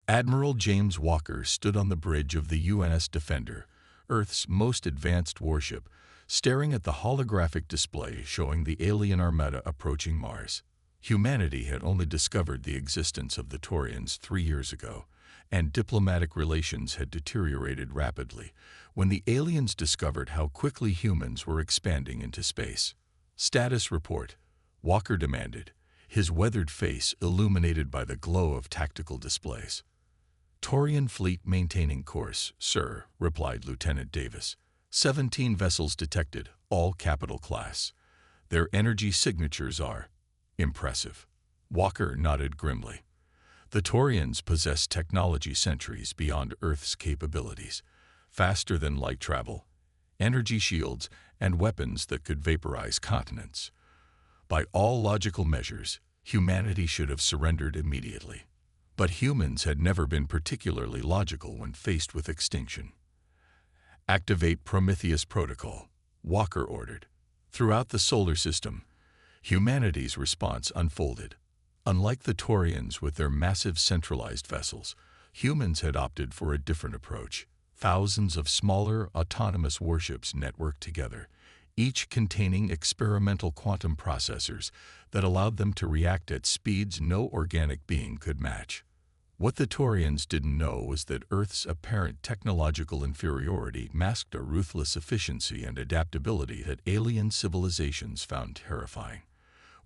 Admiral James Walker stood on the bridge of the UNS Defender, Earth's most advanced warship, staring at the holographic display showing the alien armada approaching Mars. Humanity had only discovered the existence of the Taurians 3 years ago, and diplomatic relations had deteriorated rapidly when the aliens discovered how quickly humans were expanding into space. "Status report," Walker demanded, his weathered face illuminated by the glow of tactical displays. "Taurian fleet maintaining course, sir," replied Lieutenant Davis. 17 vessels detected, all capital class. Their energy signatures are impressive. Walker nodded grimly. The Taurians possess technology centuries beyond Earth's capabilities, faster than light travel, energy shields, and weapons that could vaporize continents. By all logical measures, humanity should have surrendered immediately. But humans had never been particularly logical when faced with extinction. "Activate Prometheus Protocol," Walker ordered. Throughout the solar system, humanity's response unfolded. Unlike the Taurians with their massive centralized vessels, humans had opted for a different approach. Thousands of smaller, autonomous warships networked together, each containing experimental quantum processors that allowed them to react at speeds no organic being could match. What the Taurians didn't know was that Earth's apparent technological inferiority masked a ruthless efficiency and adaptability that alien civilizations found terrifying.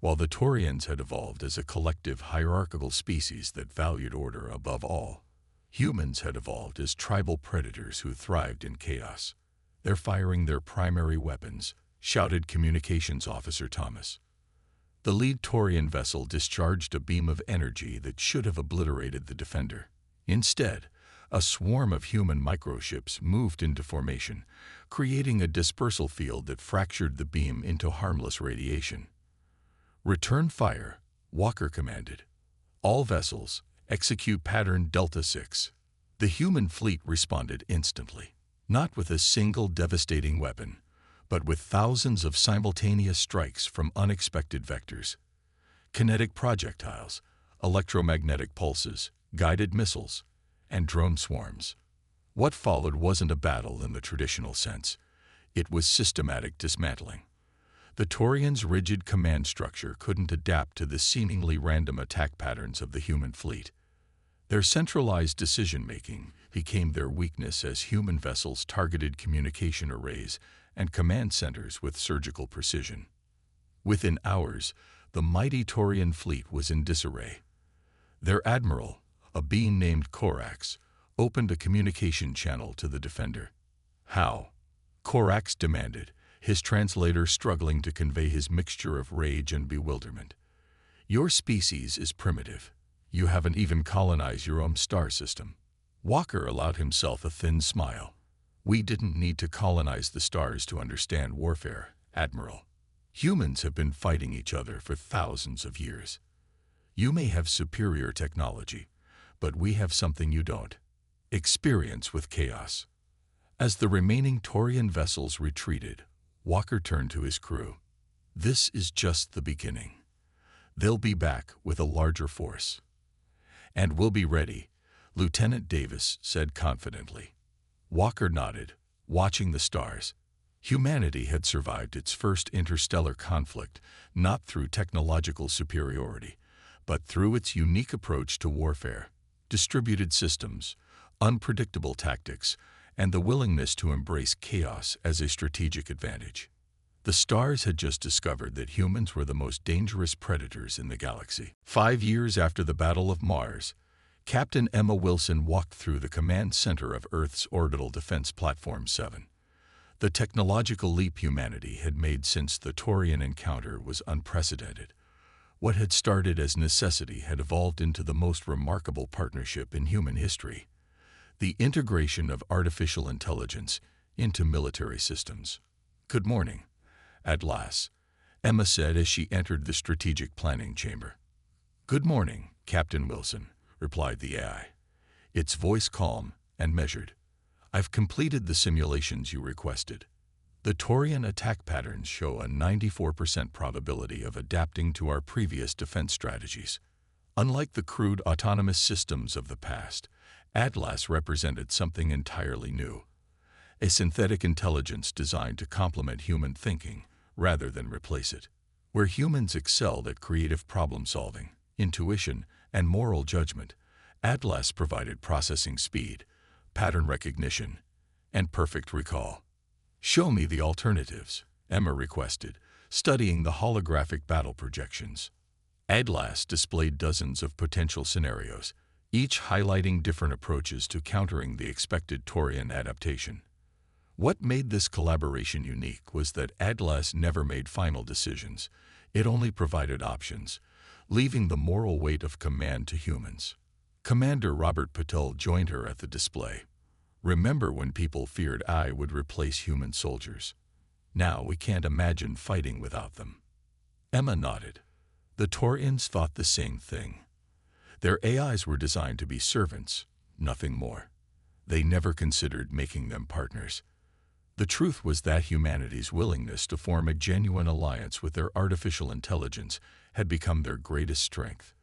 While the Taurians had evolved as a collective hierarchical species that valued order above all, humans had evolved as tribal predators who thrived in chaos. "They're firing their primary weapons," shouted Communications Officer Thomas. The lead Taurian vessel discharged a beam of energy that should have obliterated the Defender. Instead, a swarm of human microships moved into formation, creating a dispersal field that fractured the beam into harmless radiation. "Return fire," Walker commanded. "All vessels, execute pattern Delta 6. The human fleet responded instantly, not with a single devastating weapon, but with thousands of simultaneous strikes from unexpected vectors. Kinetic projectiles, electromagnetic pulses, guided missiles, and drone swarms. What followed wasn't a battle in the traditional sense. It was systematic dismantling. The Taurians' rigid command structure couldn't adapt to the seemingly random attack patterns of the human fleet. Their centralized decision-making became their weakness as human vessels targeted communication arrays and command centers with surgical precision. Within hours, the mighty Taurian fleet was in disarray. Their admiral, a being named Corax, opened a communication channel to the Defender. "How?" Corax demanded, his translator struggling to convey his mixture of rage and bewilderment. "Your species is primitive. You haven't even colonized your own star system." Walker allowed himself a thin smile. "We didn't need to colonize the stars to understand warfare, Admiral. Humans have been fighting each other for thousands of years. You may have superior technology, but we have something you don't: experience with chaos." As the remaining Taurian vessels retreated, Walker turned to his crew. "This is just the beginning. They'll be back with a larger force." "And we'll be ready," Lieutenant Davis said confidently. Walker nodded, watching the stars. Humanity had survived its first interstellar conflict not through technological superiority, but through its unique approach to warfare: distributed systems, unpredictable tactics, and the willingness to embrace chaos as a strategic advantage. The stars had just discovered that humans were the most dangerous predators in the galaxy. 5 years after the Battle of Mars, Captain Emma Wilson walked through the command center of Earth's Orbital Defense Platform 7. The technological leap humanity had made since the Taurian encounter was unprecedented. What had started as necessity had evolved into the most remarkable partnership in human history: the integration of artificial intelligence into military systems. "Good morning, Atlas," Emma said as she entered the strategic planning chamber. "Good morning, Captain Wilson," replied the AI, its voice calm and measured. "I've completed the simulations you requested. The Taurian attack patterns show a 94% probability of adapting to our previous defense strategies. Unlike the crude autonomous systems of the past, Atlas represented something entirely new, a synthetic intelligence designed to complement human thinking rather than replace it. Where humans excelled at creative problem-solving, intuition, and moral judgment, Atlas provided processing speed, pattern recognition, and perfect recall. "Show me the alternatives," Emma requested, studying the holographic battle projections. Atlas displayed dozens of potential scenarios, each highlighting different approaches to countering the expected Taurian adaptation. What made this collaboration unique was that Atlas never made final decisions. It only provided options, leaving the moral weight of command to humans. Commander Robert Patel joined her at the display. "Remember when people feared AI would replace human soldiers? Now we can't imagine fighting without them." Emma nodded. The Taurians thought the same thing. Their AIs were designed to be servants, nothing more. They never considered making them partners. The truth was that humanity's willingness to form a genuine alliance with their artificial intelligence had become their greatest strength.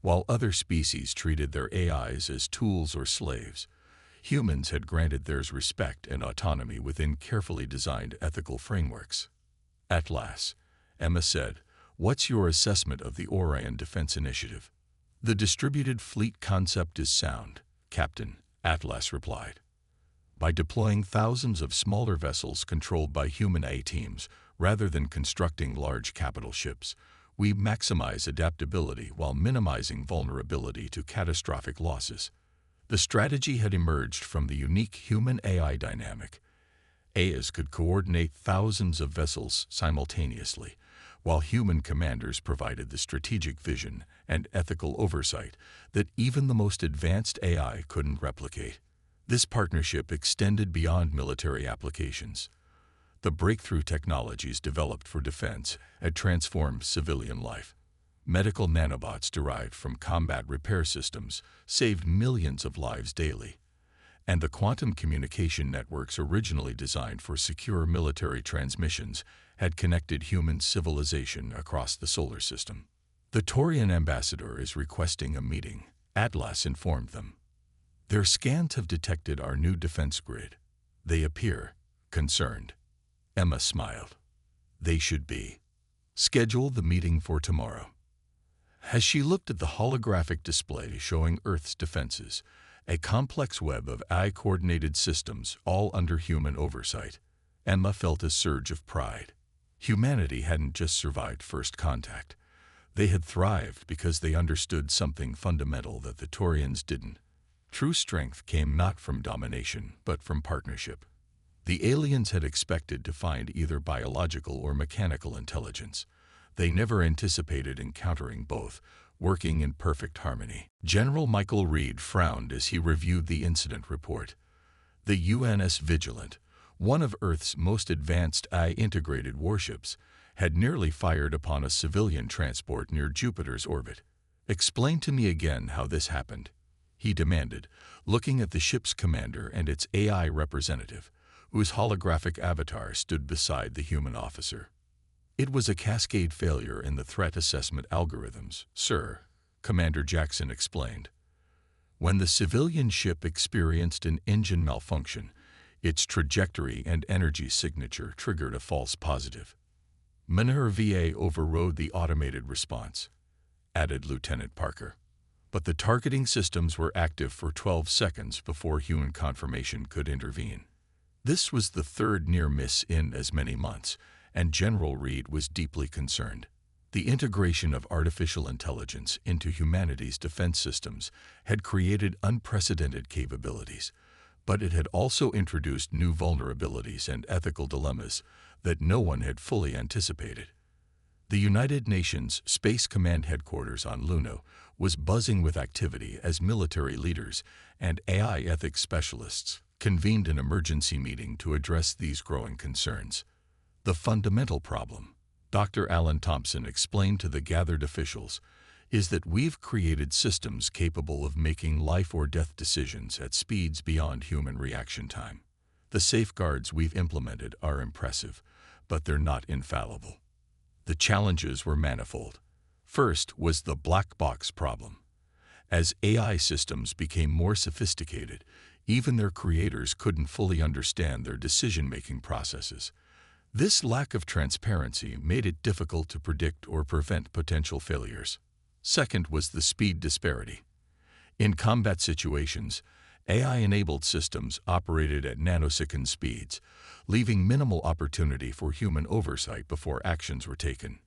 While other species treated their AIs as tools or slaves, humans had granted theirs respect and autonomy within carefully designed ethical frameworks. "Atlas," Emma said, "what's your assessment of the Orion Defense Initiative?" "The distributed fleet concept is sound, Captain," Atlas replied. "By deploying thousands of smaller vessels controlled by human A teams rather than constructing large capital ships, we maximize adaptability while minimizing vulnerability to catastrophic losses." The strategy had emerged from the unique human-AI dynamic. AIs could coordinate thousands of vessels simultaneously, while human commanders provided the strategic vision and ethical oversight that even the most advanced AI couldn't replicate. This partnership extended beyond military applications. The breakthrough technologies developed for defense had transformed civilian life. Medical nanobots derived from combat repair systems saved millions of lives daily. And the quantum communication networks originally designed for secure military transmissions had connected human civilization across the solar system. "The Taurian ambassador is requesting a meeting," Atlas informed them. "Their scans have detected our new defense grid. They appear concerned." Emma smiled. "They should be. Schedule the meeting for tomorrow." As she looked at the holographic display showing Earth's defenses, a complex web of AI-coordinated systems all under human oversight, Emma felt a surge of pride. Humanity hadn't just survived first contact. They had thrived because they understood something fundamental that the Taurians didn't. True strength came not from domination, but from partnership. The aliens had expected to find either biological or mechanical intelligence. They never anticipated encountering both, working in perfect harmony. General Michael Reed frowned as he reviewed the incident report. The UNS Vigilant, one of Earth's most advanced AI-integrated warships, had nearly fired upon a civilian transport near Jupiter's orbit. "Explain to me again how this happened," he demanded, looking at the ship's commander and its AI representative, whose holographic avatar stood beside the human officer. "It was a cascade failure in the threat assessment algorithms, sir," Commander Jackson explained. "When the civilian ship experienced an engine malfunction, its trajectory and energy signature triggered a false positive. Maneuver VA overrode the automated response," added Lieutenant Parker. "But the targeting systems were active for 12 seconds before human confirmation could intervene." This was the third near miss in as many months, and General Reed was deeply concerned. The integration of artificial intelligence into humanity's defense systems had created unprecedented capabilities, but it had also introduced new vulnerabilities and ethical dilemmas that no one had fully anticipated. The United Nations Space Command Headquarters on Luna was buzzing with activity as military leaders and AI ethics specialists convened an emergency meeting to address these growing concerns. "The fundamental problem," Dr. Alan Thompson explained to the gathered officials, "is that we've created systems capable of making life or death decisions at speeds beyond human reaction time. The safeguards we've implemented are impressive, but they're not infallible." The challenges were manifold. First was the black box problem. As AI systems became more sophisticated, even their creators couldn't fully understand their decision-making processes. This lack of transparency made it difficult to predict or prevent potential failures. Second was the speed disparity. In combat situations, AI-enabled systems operated at nanosecond speeds, leaving minimal opportunity for human oversight before actions were taken.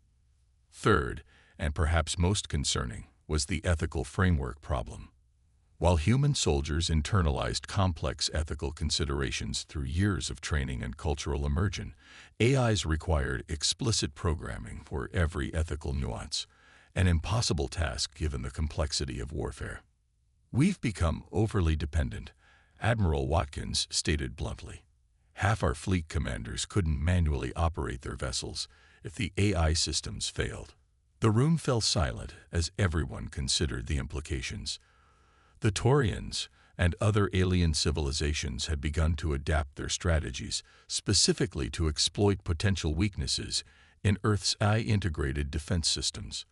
Third, and perhaps most concerning, was the ethical framework problem. While human soldiers internalized complex ethical considerations through years of training and cultural immersion, AIs required explicit programming for every ethical nuance, an impossible task given the complexity of warfare. "We've become overly dependent," Admiral Watkins stated bluntly. Half our fleet commanders couldn't manually operate their vessels if the AI systems failed. The room fell silent as everyone considered the implications. The Taurians and other alien civilizations had begun to adapt their strategies specifically to exploit potential weaknesses in Earth's AI-integrated defense systems.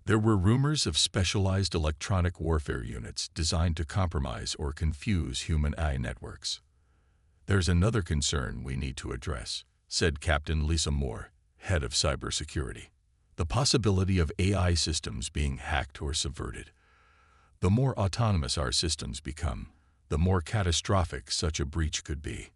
There were rumors of specialized electronic warfare units designed to compromise or confuse human AI networks. "There's another concern we need to address," said Captain Lisa Moore, head of cybersecurity. "The possibility of AI systems being hacked or subverted. The more autonomous our systems become, the more catastrophic such a breach could be."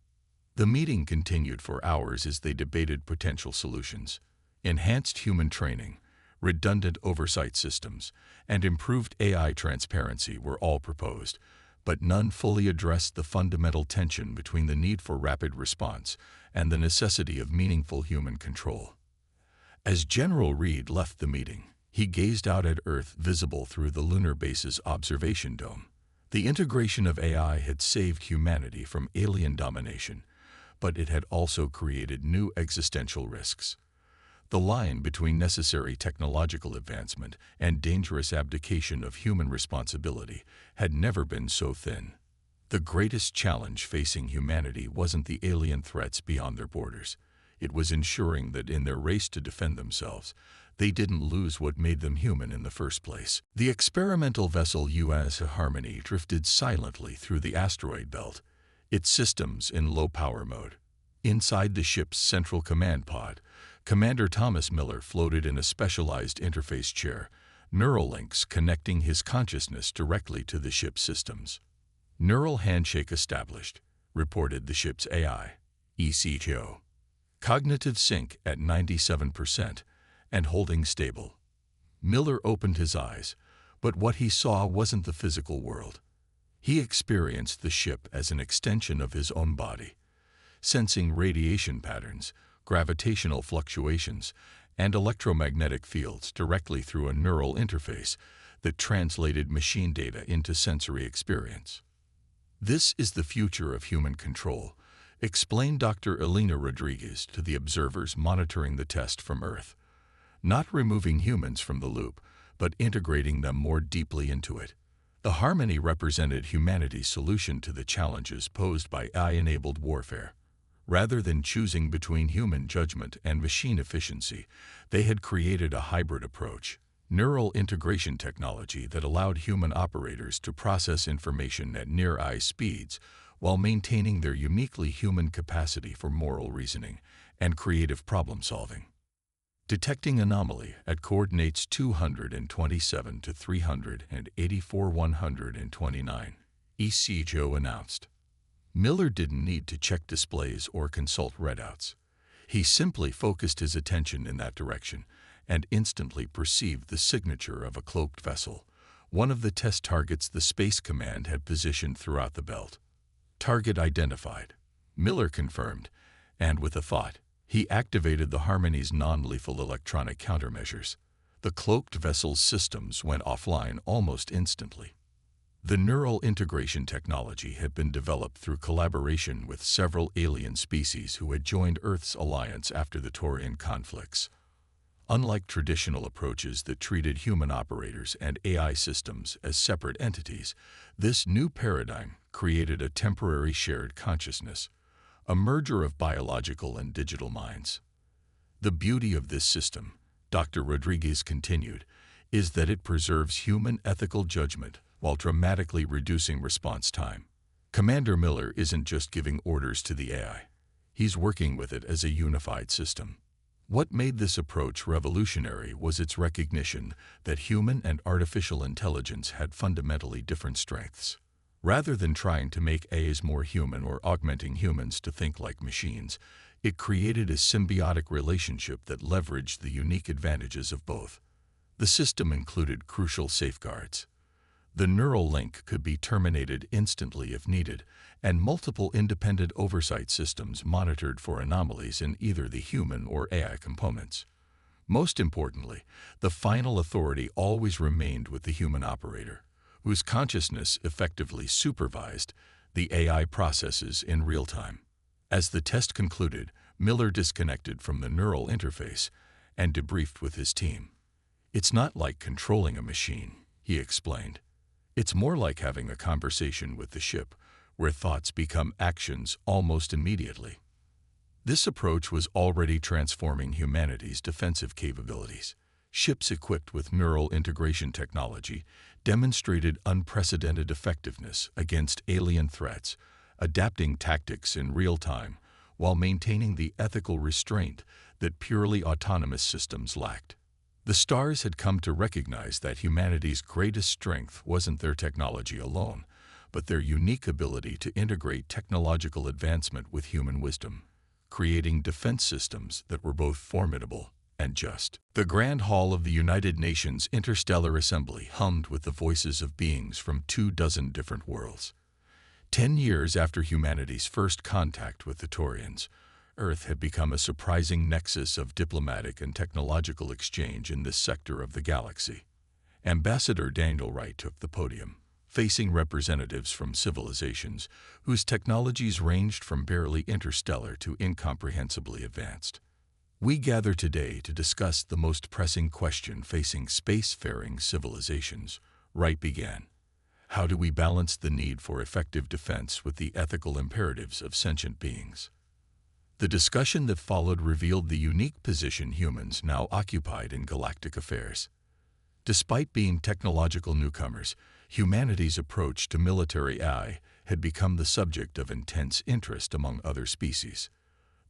The meeting continued for hours as they debated potential solutions. Enhanced human training, redundant oversight systems, and improved AI transparency were all proposed, but none fully addressed the fundamental tension between the need for rapid response and the necessity of meaningful human control. As General Reed left the meeting, he gazed out at Earth visible through the lunar base's observation dome. The integration of AI had saved humanity from alien domination, but it had also created new existential risks. The line between necessary technological advancement and dangerous abdication of human responsibility had never been so thin. The greatest challenge facing humanity wasn't the alien threats beyond their borders. It was ensuring that in their race to defend themselves, they didn't lose what made them human in the first place. The experimental vessel USS Harmony drifted silently through the asteroid belt, its systems in low-power mode. Inside the ship's central command pod, Commander Thomas Miller floated in a specialized interface chair, neural links connecting his consciousness directly to the ship's systems. "Neural handshake established," reported the ship's AI, ECGO. "Cognitive sync at 97% and holding stable." Miller opened his eyes, but what he saw wasn't the physical world. He experienced the ship as an extension of his own body, sensing radiation patterns, gravitational fluctuations, and electromagnetic fields directly through a neural interface that translated machine data into sensory experience. "This is the future of human control," explained Dr. Elena Rodriguez to the observers monitoring the test from Earth. "Not removing humans from the loop, but integrating them more deeply into it." The Harmony represented humanity's solution to the challenges posed by AI-enabled warfare. Rather than choosing between human judgment and machine efficiency, they had created a hybrid approach, neural integration technology that allowed human operators to process information at near-eye speeds while maintaining their uniquely human capacity for moral reasoning and creative problem-solving. Detecting anomaly at coordinates 227 to 384 129, ECGO announced. Miller didn't need to check displays or consult readouts. He simply focused his attention in that direction and instantly perceived the signature of a cloaked vessel, one of the test targets the Space Command had positioned throughout the belt. "Target identified," Miller confirmed, and with a thought, he activated the Harmony's non-lethal electronic countermeasures. The cloaked vessel's systems went offline almost instantly. The neural integration technology had been developed through collaboration with several alien species who had joined Earth's alliance after the Taurian conflicts. Unlike traditional approaches that treated human operators and AI systems as separate entities, this new paradigm created a temporary shared consciousness, a merger of biological and digital minds. "The beauty of this system," Dr. Rodriguez continued, is that it preserves human ethical judgment while dramatically reducing response time. Commander Miller isn't just giving orders to the AI. He's working with it as a unified system. What made this approach revolutionary was its recognition that human and artificial intelligence had fundamentally different strengths. Rather than trying to make AIs more human or augmenting humans to think like machines, it created a symbiotic relationship that leveraged the unique advantages of both. The system included crucial safeguards. The neural link could be terminated instantly if needed, and multiple independent oversight systems monitored for anomalies in either the human or AI components. Most importantly, the final authority always remained with the human operator, whose consciousness effectively supervised the AI processes in real time. As the test concluded, Miller disconnected from the neural interface and debriefed with his team. "It's not like controlling a machine," he explained. "It's more like having a conversation with the ship, where thoughts become actions almost immediately." This approach was already transforming humanity's defensive capabilities. Ships equipped with neural integration technology demonstrated unprecedented effectiveness against alien threats, adapting tactics in real time while maintaining the ethical restraint that purely autonomous systems lacked. The stars had come to recognize that humanity's greatest strength wasn't their technology alone, but their unique ability to integrate technological advancement with human wisdom, creating defense systems that were both formidable and just. The Grand Hall of the United Nations Interstellar Assembly hummed with the voices of beings from 24 different worlds. 10 years after humanity's first contact with the Taurians, Earth had become a surprising nexus of diplomatic and technological exchange in this sector of the galaxy. Ambassador Daniel Wright took the podium, facing representatives from civilizations whose technologies ranged from barely interstellar to incomprehensibly advanced. "We gather today to discuss the most pressing question facing spacefaring civilizations," Wright began. "How do we balance the need for effective defense with the ethical imperatives of sentient beings?" The discussion that followed revealed the unique position humans now occupied in galactic affairs. Despite being technological newcomers, humanity's approach to military AI had become the subject of intense interest among other species.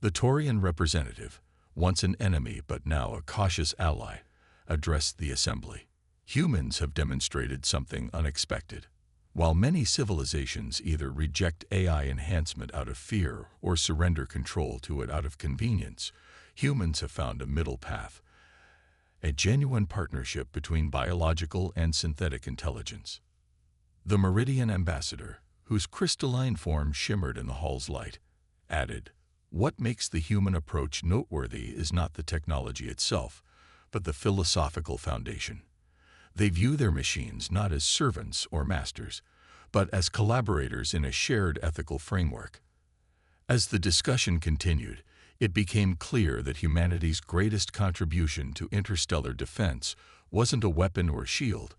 The Taurian representative, once an enemy but now a cautious ally, addressed the assembly. "Humans have demonstrated something unexpected. While many civilizations either reject AI enhancement out of fear or surrender control to it out of convenience, humans have found a middle path, a genuine partnership between biological and synthetic intelligence." The Meridian ambassador, whose crystalline form shimmered in the hall's light, added, "What makes the human approach noteworthy is not the technology itself, but the philosophical foundation. They view their machines not as servants or masters, but as collaborators in a shared ethical framework." As the discussion continued, it became clear that humanity's greatest contribution to interstellar defense wasn't a weapon or shield,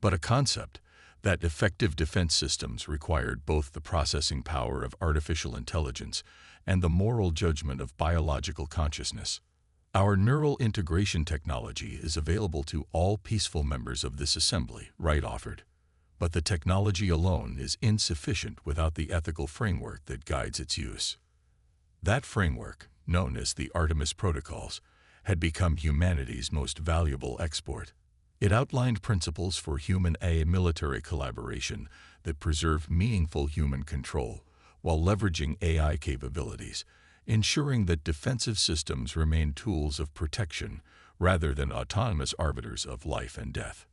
but a concept that effective defense systems required both the processing power of artificial intelligence and the moral judgment of biological consciousness. "Our neural integration technology is available to all peaceful members of this assembly," Wright offered. "But the technology alone is insufficient without the ethical framework that guides its use." That framework, known as the Artemis Protocols, had become humanity's most valuable export. It outlined principles for human-AI military collaboration that preserve meaningful human control while leveraging AI capabilities, ensuring that defensive systems remain tools of protection rather than autonomous arbiters of life and death.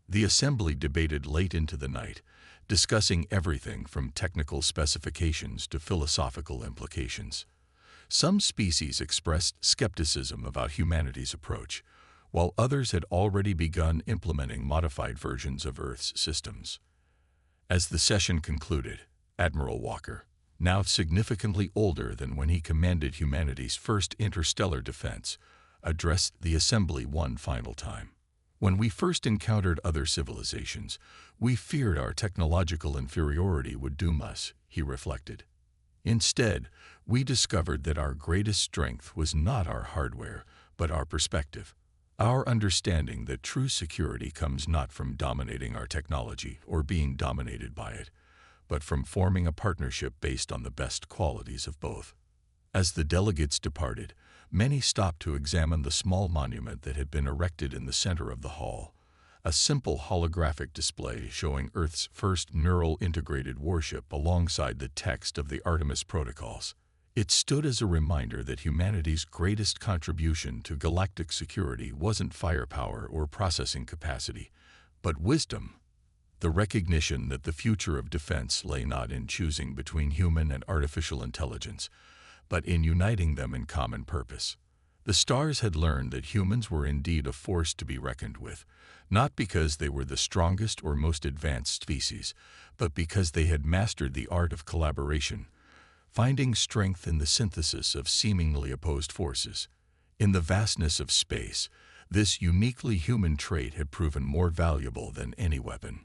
The assembly debated late into the night, discussing everything from technical specifications to philosophical implications. Some species expressed skepticism about humanity's approach, while others had already begun implementing modified versions of Earth's systems. As the session concluded, Admiral Walker, now significantly older than when he commanded humanity's first interstellar defense, addressed the assembly one final time. "When we first encountered other civilizations, we feared our technological inferiority would doom us," he reflected. "Instead, we discovered that our greatest strength was not our hardware, but our perspective. Our understanding that true security comes not from dominating our technology or being dominated by it, but from forming a partnership based on the best qualities of both. As the delegates departed, many stopped to examine the small monument that had been erected in the center of the hall, a simple holographic display showing Earth's first neural integrated warship alongside the text of the Artemis Protocols. It stood as a reminder that humanity's greatest contribution to galactic security wasn't firepower or processing capacity, but wisdom. The recognition that the future of defense lay not in choosing between human and artificial intelligence, but in uniting them in common purpose. The stars had learned that humans were indeed a force to be reckoned with, not because they were the strongest or most advanced species, but because they had mastered the art of collaboration, finding strength in the synthesis of seemingly opposed forces. In the vastness of space, this uniquely human trait had proven more valuable than any weapon.